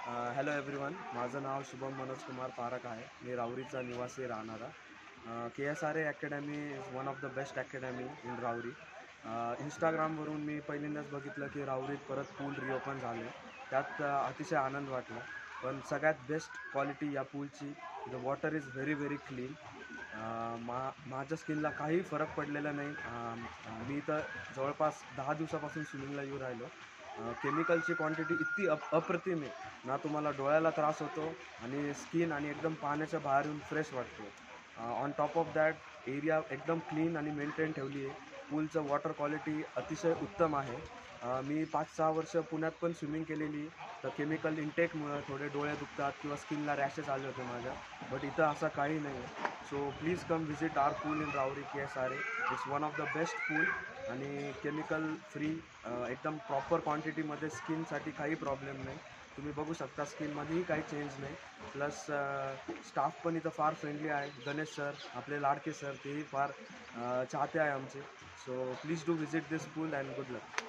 Hello everyone, माझं नाव शुभम मनोज कुमार पारक आहे. मी राऊरीचा निवासी राहणारा. KSRA academy is one of the best academy in Rauri. इंस्टाग्रामवरून मी पहिल्यांदाच बघितलं की राऊरीत परत पूल रिओपन झाले. त्यात अतिशय आनंद वाटला. पण सगळ्यात बेस्ट क्वालिटी या पूलची, the water is very very clean. माझ्या स्किनला काही फरक पडलेला नाही. मी तर जवळपास 10 दिवसापासून स्विमिंगला येऊ राहिलो. केमिकलची क्वांटिटी इतकी अप्रतिम आहे ना, तुम्हाला डोळ्याला त्रास होतो आणि स्किन आणि एकदम पाण्याच्या बाहेर येऊन फ्रेश वाटतो. On top of that area एकदम क्लीन आणि मेंटेन ठेवली आहे. पूलचं वॉटर क्वालिटी अतिशय उत्तम आहे. मी 5-6 वर्ष पुण्यात पण स्विमिंग केलेली. तर केमिकल इंटेकमुळं थोडे डोळे दुखतात किंवा स्किनला रॅशेस आले होते माझ्या. बट इथं असं काही नाही आहे. So please come visit our pool in Rauri KSRA. It's one of the best pool आणि केमिकल फ्री, एकदम प्रॉपर क्वांटिटीमध्ये. स्किनसाठी काही प्रॉब्लेम नाही. तुम्ही बघू शकता स्किनमध्येही काही चेंज नाही. प्लस स्टाफ पण इथं फार फ्रेंडली आहे. गणेश सर, आपले लाडके सर, तेही फार चाहते आहे आमचे. So please do visit this pool and good luck.